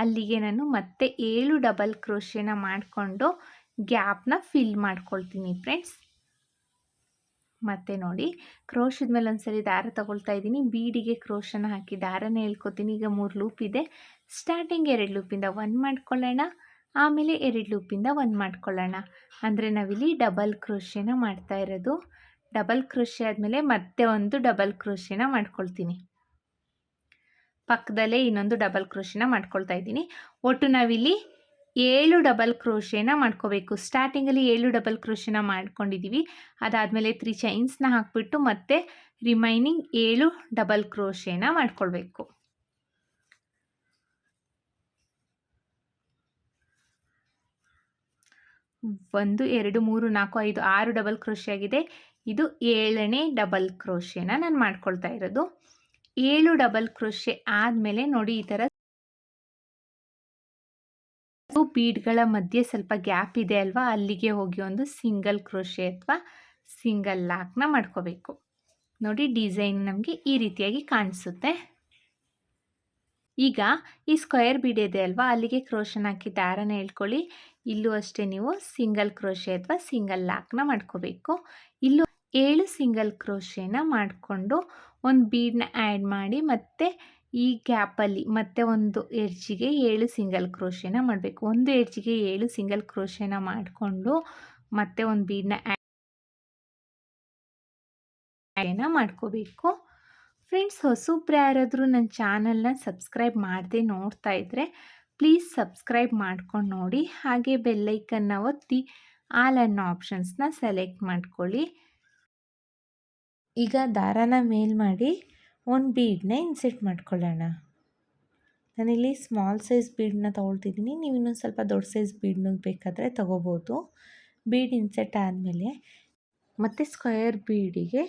ಅಲ್ಲಿಗೆ ನಾನು ಮತ್ತೆ 7 ಡಬಲ್ ಕ್ರೋಶನ ಮಾಡಿಕೊಂಡು ಗ್ಯಾಪ್ನ ಫಿಲ್ ಮಾಡ್ಕೊಳ್ತೀನಿ ಫ್ರೆಂಡ್ಸ್. ಮತ್ತೆ ನೋಡಿ, ಕ್ರೋಶದ ಮೇಲೆ ಒಂದ್ಸರಿ ದಾರ ತಗೊಳ್ತಾ ಇದ್ದೀನಿ, ಬೀಡಿಗೆ ಕ್ರೋಶನ ಹಾಕಿ ದಾರನ ಎಳ್ಕೊತೀನಿ. ಈಗ 3 ಲೂಪ್ ಇದೆ. ಸ್ಟಾರ್ಟಿಂಗ್ 2 ಲೂಪಿಂದ 1 ಮಾಡ್ಕೊಳ್ಳೋಣ, ಆಮೇಲೆ 2 ಲೂಪಿಂದ 1 ಮಾಡ್ಕೊಳ್ಳೋಣ. ಅಂದರೆ ನಾವಿಲ್ಲಿ ಡಬಲ್ ಕ್ರೋಶನ ಮಾಡ್ತಾ ಇರೋದು. ಡಬಲ್ ಕ್ರೋಶೆ ಆದಮೇಲೆ ಮತ್ತೆ ಒಂದು ಡಬಲ್ ಕ್ರೋಶನ ಮಾಡ್ಕೊಳ್ತೀನಿ. ಪಕ್ಕದಲ್ಲೇ ಇನ್ನೊಂದು ಡಬಲ್ ಕ್ರೋಶನ ಮಾಡ್ಕೊಳ್ತಾ ಇದ್ದೀನಿ. ಒಟ್ಟು ನಾವಿಲ್ಲಿ 7 ಡಬಲ್ ಕ್ರೋಶನ ಮಾಡ್ಕೋಬೇಕು. ಸ್ಟಾರ್ಟಿಂಗಲ್ಲಿ 7 ಡಬಲ್ ಕ್ರೋಶನ ಮಾಡ್ಕೊಂಡಿದ್ದೀವಿ. ಅದಾದಮೇಲೆ 3 ಚೈನ್ಸ್ನ ಹಾಕ್ಬಿಟ್ಟು ಮತ್ತೆ ರಿಮೈನಿಂಗ್ 7 ಡಬಲ್ ಕ್ರೋಶನ ಮಾಡ್ಕೊಳ್ಬೇಕು. ಒಂದು 2 3 4 5 6 ಡಬಲ್ ಕ್ರೋಶೆ ಆಗಿದೆ. ಇದು 7ನೇ ಡಬಲ್ ಕ್ರೋಶೆನ ನಾನು ಮಾಡ್ಕೊಳ್ತಾ ಇರೋದು. 7 ಡಬಲ್ ಕ್ರೋಶೆ ಆದಮೇಲೆ ನೋಡಿ, ಈ ಥರ ಬೀಡ್ಗಳ ಮಧ್ಯೆ ಸ್ವಲ್ಪ ಗ್ಯಾಪ್ ಇದೆ ಅಲ್ವಾ, ಅಲ್ಲಿಗೆ ಹೋಗಿ ಒಂದು ಸಿಂಗಲ್ ಕ್ರೋಶೆ ಅಥವಾ ಸಿಂಗಲ್ ಲಾಕ್ನ ಮಾಡ್ಕೋಬೇಕು. ನೋಡಿ, ಡಿಸೈನ್ ನಮಗೆ ಈ ರೀತಿಯಾಗಿ ಕಾಣಿಸುತ್ತೆ. ಈಗ ಈ ಸ್ಕ್ವೇರ್ ಬೀಡ್ ಇದೆ ಅಲ್ವಾ, ಅಲ್ಲಿಗೆ ಕ್ರೋಶನ್ ಹಾಕಿ ದಾರನ ಎಳ್ಕೊಳ್ಳಿ. ಇಲ್ಲೂ ಅಷ್ಟೇ ನೀವು ಸಿಂಗಲ್ ಕ್ರೋಶೆ ಅಥವಾ ಸಿಂಗಲ್ ಲಾಕ್ನ ಮಾಡ್ಕೋಬೇಕು. ಇಲ್ಲೂ 7 ಸಿಂಗಲ್ ಕ್ರೋಶೆನ ಮಾಡಿಕೊಂಡು ಒಂದು ಬೀಡನ್ನ ಆ್ಯಡ್ ಮಾಡಿ ಮತ್ತೆ ಈ ಗ್ಯಾಪಲ್ಲಿ ಮತ್ತೆ ಒಂದು ಎಡ್ಜಿಗೆ 7 ಸಿಂಗಲ್ ಕ್ರೋಶೆನ ಮಾಡಬೇಕು. ಒಂದು ಎಡ್ಜಿಗೆ 7 ಸಿಂಗಲ್ ಕ್ರೋಶೆನ ಮಾಡಿಕೊಂಡು ಮತ್ತೆ ಒಂದು ಬೀಡನ್ನ ಆ್ಯಡ್ ಮಾಡ್ಕೋಬೇಕು. ಫ್ರೆಂಡ್ಸ್, ಹೊಸಬ್ರು ಯಾರಾದರೂ ನನ್ನ ಚಾನಲ್ನ ಸಬ್ಸ್ಕ್ರೈಬ್ ಮಾಡದೆ ನೋಡ್ತಾ ಇದ್ದರೆ ಪ್ಲೀಸ್ ಸಬ್ಸ್ಕ್ರೈಬ್ ಮಾಡ್ಕೊಂಡು ನೋಡಿ. ಹಾಗೆ ಬೆಲ್ಲೈಕನ್ನ ಒತ್ತಿ ಆಲ್ ಅನ್ನೋ ಆಪ್ಷನ್ಸ್ನ ಸೆಲೆಕ್ಟ್ ಮಾಡ್ಕೊಳ್ಳಿ. ಈಗ ದಾರಾನ ಮೇಲ್ ಮಾಡಿ ಒಂದು ಬೀಡನ್ನ ಇನ್ಸೆಟ್ ಮಾಡ್ಕೊಳ್ಳೋಣ. ನಾನಿಲ್ಲಿ ಸ್ಮಾಲ್ ಸೈಜ್ ಬೀಡನ್ನ ತೊಗೊಳ್ತಿದ್ದೀನಿ. ನೀವು ಇನ್ನೊಂದು ಸ್ವಲ್ಪ ದೊಡ್ಡ ಸೈಜ್ ಬೀಡನ್ನ ಬೇಕಾದರೆ ತೊಗೋಬೋದು. ಬೀಡ್ ಇನ್ಸೆಟ್ ಆದಮೇಲೆ ಮತ್ತು ಸ್ಕ್ವೇರ್ ಬೀಡಿಗೆ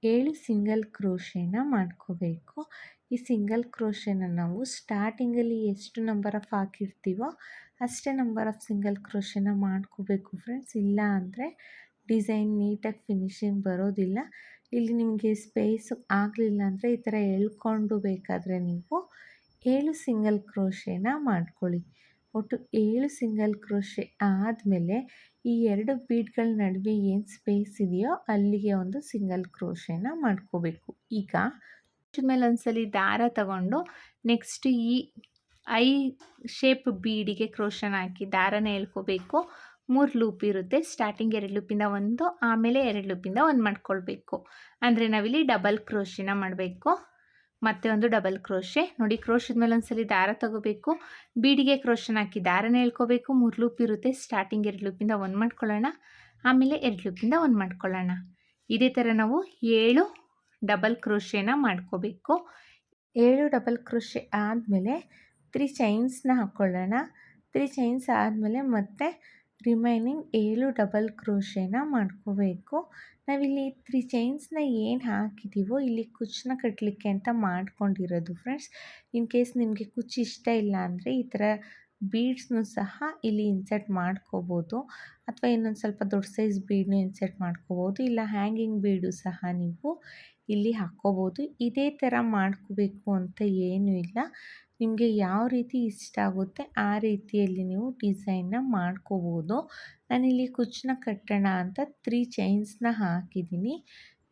7 ಸಿಂಗಲ್ ಕ್ರೋಶೆನ ಮಾಡ್ಕೋಬೇಕು. ಈ ಸಿಂಗಲ್ ಕ್ರೋಶೆನ ನಾವು ಸ್ಟಾರ್ಟಿಂಗಲ್ಲಿ ಎಷ್ಟು ನಂಬರ್ ಆಫ್ ಹಾಕಿರ್ತೀವೋ ಅಷ್ಟೇ ನಂಬರ್ ಆಫ್ ಸಿಂಗಲ್ ಕ್ರೋಶೆನ ಮಾಡ್ಕೋಬೇಕು ಫ್ರೆಂಡ್ಸ್. ಇಲ್ಲ ಅಂದರೆ ಡಿಸೈನ್ ನೀಟಾಗಿ ಫಿನಿಶಿಂಗ್ ಬರೋದಿಲ್ಲ. ಇಲ್ಲಿ ನಿಮಗೆ ಸ್ಪೇಸ್ ಆಗಲಿಲ್ಲ ಅಂದರೆ ಈ ಥರ ಎಳ್ಕೊಂಡು ಬೇಕಾದರೆ ನೀವು 7 ಸಿಂಗಲ್ ಕ್ರೋಶೆನ ಮಾಡ್ಕೊಳ್ಳಿ. ಒಟ್ಟು 7 ಸಿಂಗಲ್ ಕ್ರೋಶೆ ಆದಮೇಲೆ ಈ 2 ಬೀಡ್ಗಳ ನಡುವೆ ಏನು ಸ್ಪೇಸ್ ಇದೆಯೋ ಅಲ್ಲಿಗೆ ಒಂದು ಸಿಂಗಲ್ ಕ್ರೋಶೆನ ಮಾಡ್ಕೋಬೇಕು. ಈಗ ಮೇಲೆ ಒಂದ್ಸಲಿ ದಾರ ತಗೊಂಡು ನೆಕ್ಸ್ಟ್ ಈ ಐ ಶೇಪ್ ಬೀಡಿಗೆ ಕ್ರೋಶನ ಹಾಕಿ ದಾರನ ಎಳ್ಕೋಬೇಕು. 3 ಲೂಪ್ ಇರುತ್ತೆ. ಸ್ಟಾರ್ಟಿಂಗ್ 2 ಲೂಪಿಂದ 1, ಆಮೇಲೆ 2 ಲೂಪಿಂದ 1 ಮಾಡ್ಕೊಳ್ಬೇಕು. ಅಂದರೆ ನಾವಿಲ್ಲಿ ಡಬಲ್ ಕ್ರೋಶನ ಮಾಡಬೇಕು. ಮತ್ತೆ ಒಂದು ಡಬಲ್ ಕ್ರೋಶೆ. ನೋಡಿ, ಕ್ರೋಶದ ಮೇಲೆ ಒಂದ್ಸಲಿ ದಾರ ತಗೋಬೇಕು, ಬೀಡಿಗೆ ಕ್ರೋಶನ ಹಾಕಿ ದಾರನ ಎಳ್ಕೋಬೇಕು. 3 ಲೂಪ್ ಇರುತ್ತೆ. ಸ್ಟಾರ್ಟಿಂಗ್ 2 ಲೂಪಿಂದ 1 ಮಾಡ್ಕೊಳ್ಳೋಣ, ಆಮೇಲೆ 2 ಲೂಪಿಂದ 1 ಮಾಡ್ಕೊಳ್ಳೋಣ. ಇದೇ ಥರ ನಾವು 7 ಡಬಲ್ ಕ್ರೋಶೆನ ಮಾಡ್ಕೋಬೇಕು. 7 ಡಬಲ್ ಕ್ರೋಶೆ ಆದಮೇಲೆ 3 ಚೈನ್ಸ್ನ ಹಾಕ್ಕೊಳ್ಳೋಣ. 3 ಚೈನ್ಸ್ ಆದಮೇಲೆ ಮತ್ತೆ ರಿಮೈನಿಂಗ್ 7 ಡಬಲ್ ಕ್ರೋಶೆನ ಮಾಡ್ಕೋಬೇಕು. ನಾವಿಲ್ಲಿ 3 ಚೈನ್ಸ್ನ ಏನು ಹಾಕಿದ್ದೀವೋ ಇಲ್ಲಿ ಕುಚ್ಚನ್ನ ಕಟ್ಟಲಿಕ್ಕೆ ಅಂತ ಮಾಡ್ಕೊಂಡಿರೋದು ಫ್ರೆಂಡ್ಸ್. ಇನ್ ಕೇಸ್ ನಿಮಗೆ ಕುಚ್ಚು ಇಷ್ಟ ಇಲ್ಲ ಅಂದರೆ ಈ ಥರ ಬೀಡ್ಸ್ನು ಸಹ ಇಲ್ಲಿ ಇನ್ಸರ್ಟ್ ಮಾಡ್ಕೋಬೋದು, ಅಥವಾ ಇನ್ನೊಂದು ಸ್ವಲ್ಪ ದೊಡ್ಡ ಸೈಜ್ ಬೀಡ್ನು ಇನ್ಸರ್ಟ್ ಮಾಡ್ಕೋಬೋದು. ಇಲ್ಲ ಹ್ಯಾಂಗಿಂಗ್ ಬೀಡು ಸಹ ನೀವು ಇಲ್ಲಿ ಹಾಕ್ಕೋಬೋದು. ಇದೇ ಥರ ಮಾಡ್ಕೋಬೇಕು ಅಂತ ಏನೂ ಇಲ್ಲ. ನಿಮಗೆ ಯಾವ ರೀತಿ ಇಷ್ಟ ಆಗುತ್ತೆ ಆ ರೀತಿಯಲ್ಲಿ ನೀವು ಡಿಸೈನ್ನ ಮಾಡ್ಕೋಬೋದು. ನಾನಿಲ್ಲಿ ಕುಚ್ಚನ್ನ ಕಟ್ಟೋಣ ಅಂತ 3 ಚೈನ್ಸ್ನ ಹಾಕಿದ್ದೀನಿ.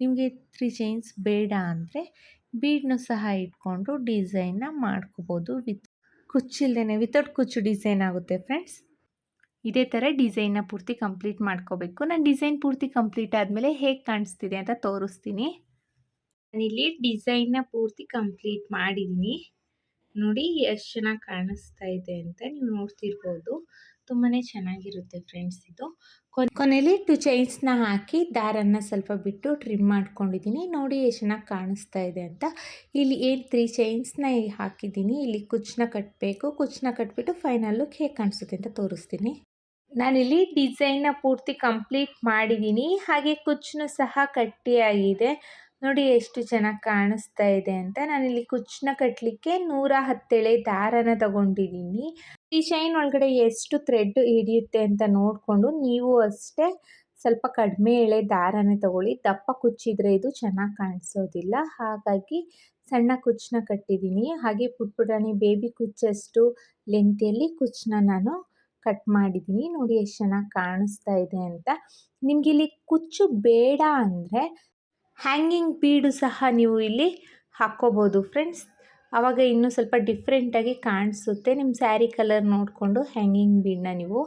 ನಿಮಗೆ 3 ಚೈನ್ಸ್ ಬೇಡ ಅಂದರೆ ಬೀಡ್ನು ಸಹ ಇಟ್ಕೊಂಡು ಡಿಸೈನ್ನ ಮಾಡ್ಕೋಬೋದು. ಕುಚ್ಚಿಲ್ದೇ ವಿತೌಟ್ ಕುಚ್ಚು ಡಿಸೈನ್ ಆಗುತ್ತೆ ಫ್ರೆಂಡ್ಸ್. ಇದೇ ಥರ ಡಿಸೈನ್ನ ಪೂರ್ತಿ ಕಂಪ್ಲೀಟ್ ಮಾಡ್ಕೋಬೇಕು. ನಾನು ಡಿಸೈನ್ ಪೂರ್ತಿ ಕಂಪ್ಲೀಟ್ ಆದಮೇಲೆ ಹೇಗೆ ಕಾಣಿಸ್ತಿದೆ ಅಂತ ತೋರಿಸ್ತೀನಿ. ನಾನಿಲ್ಲಿ ಡಿಸೈನ್ನ ಪೂರ್ತಿ ಕಂಪ್ಲೀಟ್ ಮಾಡಿದ್ದೀನಿ. ನೋಡಿ ಎಷ್ಟು ಚೆನ್ನಾಗಿ ಕಾಣಿಸ್ತಾ ಇದೆ ಅಂತ ನೀವು ನೋಡ್ತಿರ್ಬೋದು. ತುಂಬಾ ಚೆನ್ನಾಗಿರುತ್ತೆ ಫ್ರೆಂಡ್ಸ್ ಇದು. ಕೊನೆಯಲ್ಲಿ 2 ಚೈನ್ಸ್‌ನ ಹಾಕಿ ದಾರನ ಸ್ವಲ್ಪ ಬಿಟ್ಟು ಟ್ರಿಮ್ ಮಾಡ್ಕೊಂಡಿದ್ದೀನಿ. ನೋಡಿ ಎಷ್ಟು ಚೆನ್ನಾಗಿ ಕಾಣಿಸ್ತಾ ಇದೆ ಅಂತ. ಇಲ್ಲಿ ಏನು 3 ಚೈನ್ಸ್‌ನ ಹಾಕಿದ್ದೀನಿ. ಇಲ್ಲಿ ಕುಚ್ಚನ್ನ ಕಟ್ಟಬೇಕು. ಕುಚ್ಚನ್ನ ಕಟ್ಬಿಟ್ಟು ಫೈನಲ್ ಲುಕ್ ಹೇಗೆ ಕಾಣಿಸುತ್ತೆ ಅಂತ ತೋರಿಸ್ತೀನಿ. ನಾನಿಲ್ಲಿ ಡಿಸೈನ್ನ ಪೂರ್ತಿ ಕಂಪ್ಲೀಟ್ ಮಾಡಿದ್ದೀನಿ. ಹಾಗೆ ಕುಚ್ಚನ್ನು ಸಹ ಕಟ್ಟಿ ಆಗಿದೆ. ನೋಡಿ ಎಷ್ಟು ಚೆನ್ನಾಗಿ ಕಾಣಿಸ್ತಾ ಇದೆ ಅಂತ. ನಾನಿಲ್ಲಿ ಕುಚ್ಚನ್ನ ಕಟ್ಟಲಿಕ್ಕೆ 110 ಎಳೆ ದಾರನ ತಗೊಂಡಿದ್ದೀನಿ. ಈ ಚೈನ್ ಒಳಗಡೆ ಎಷ್ಟು ಥ್ರೆಡ್ ಹಿಡಿಯುತ್ತೆ ಅಂತ ನೋಡಿಕೊಂಡು ನೀವು ಅಷ್ಟೇ ಸ್ವಲ್ಪ ಕಡಿಮೆ ಎಳೆ ದಾರನೇ ತಗೊಳ್ಳಿ. ದಪ್ಪ ಕುಚ್ಚಿದ್ರೆ ಇದು ಚೆನ್ನಾಗಿ ಕಾಣಿಸೋದಿಲ್ಲ. ಹಾಗಾಗಿ ಸಣ್ಣ ಕುಚ್ಚನ್ನ ಕಟ್ಟಿದ್ದೀನಿ. ಹಾಗೆ ಪುಟಾಣಿ ಬೇಬಿ ಕುಚ್ಚಷ್ಟು ಲೆಂತಿಯಲ್ಲಿ ಕುಚ್ಚನ್ನ ನಾನು ಕಟ್ ಮಾಡಿದ್ದೀನಿ. ನೋಡಿ ಎಷ್ಟು ಚೆನ್ನಾಗಿ ಕಾಣಿಸ್ತಾ ಇದೆ ಅಂತ. ನಿಮಗಿಲ್ಲಿ ಕುಚ್ಚು ಬೇಡ ಅಂದರೆ ಹ್ಯಾಂಗಿಂಗ್ ಬೀಡು ಸಹ ನೀವು ಇಲ್ಲಿ ಹಾಕ್ಕೋಬೋದು ಫ್ರೆಂಡ್ಸ್. ಆವಾಗ ಇನ್ನೂ ಸ್ವಲ್ಪ ಡಿಫ್ರೆಂಟಾಗಿ ಕಾಣಿಸುತ್ತೆ. ನಿಮ್ಮ ಸ್ಯಾರಿ ಕಲರ್ ನೋಡಿಕೊಂಡು ಹ್ಯಾಂಗಿಂಗ್ ಬೀಡನ್ನ ನೀವು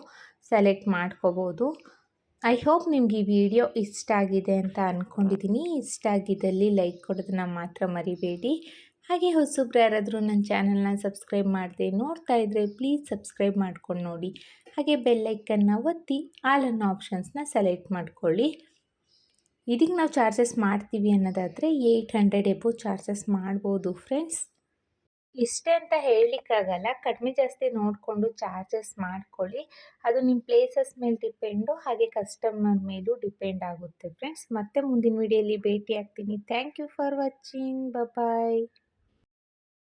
ಸೆಲೆಕ್ಟ್ ಮಾಡ್ಕೋಬೋದು. ಐ ಹೋಪ್ ನಿಮ್ಗೆ ಈ ವಿಡಿಯೋ ಇಷ್ಟ ಆಗಿದೆ ಅಂತ ಅಂದ್ಕೊಂಡಿದ್ದೀನಿ. ಇಷ್ಟ ಆಗಿದ್ದಲ್ಲಿ ಲೈಕ್ ಕೊಡೋದನ್ನ ಮಾತ್ರ ಮರಿಬೇಡಿ. ಹಾಗೆ ಹೊಸಬ್ರು ಯಾರಾದರೂ ನನ್ನ ಚಾನಲ್ನ ಸಬ್ಸ್ಕ್ರೈಬ್ ಮಾಡದೆ ನೋಡ್ತಾ ಇದ್ದರೆ ಪ್ಲೀಸ್ ಸಬ್ಸ್ಕ್ರೈಬ್ ಮಾಡ್ಕೊಂಡು ನೋಡಿ. ಹಾಗೆ ಬೆಲ್ಲೈಕನ್ನ ಒತ್ತಿ ಆಲ್ ಅನ್ನೋ ಆಪ್ಷನ್ಸ್ನ ಸೆಲೆಕ್ಟ್ ಮಾಡ್ಕೊಳ್ಳಿ. ಇದಕ್ಕೆ ನಾವು ಚಾರ್ಜಸ್ ಮಾಡ್ತೀವಿ ಅನ್ನೋದಾದರೆ 800 ಎಬೋ ಚಾರ್ಜಸ್ ಮಾಡ್ಬೋದು ಫ್ರೆಂಡ್ಸ್. ಇಷ್ಟೇ ಅಂತ ಹೇಳಲಿಕ್ಕಾಗಲ್ಲ, ಕಡಿಮೆ ಜಾಸ್ತಿ ನೋಡಿಕೊಂಡು ಚಾರ್ಜಸ್ ಮಾಡ್ಕೊಳ್ಳಿ. ಅದು ನಿಮ್ಮ ಪ್ಲೇಸಸ್ ಮೇಲೆ ಡಿಪೆಂಡು, ಹಾಗೆ ಕಸ್ಟಮರ್ ಮೇಲೂ ಡಿಪೆಂಡ್ ಆಗುತ್ತೆ ಫ್ರೆಂಡ್ಸ್. ಮತ್ತೆ ಮುಂದಿನ ವಿಡಿಯೋಲಿ ಭೇಟಿ ಆಗ್ತೀನಿ. Thank you for watching. Bye.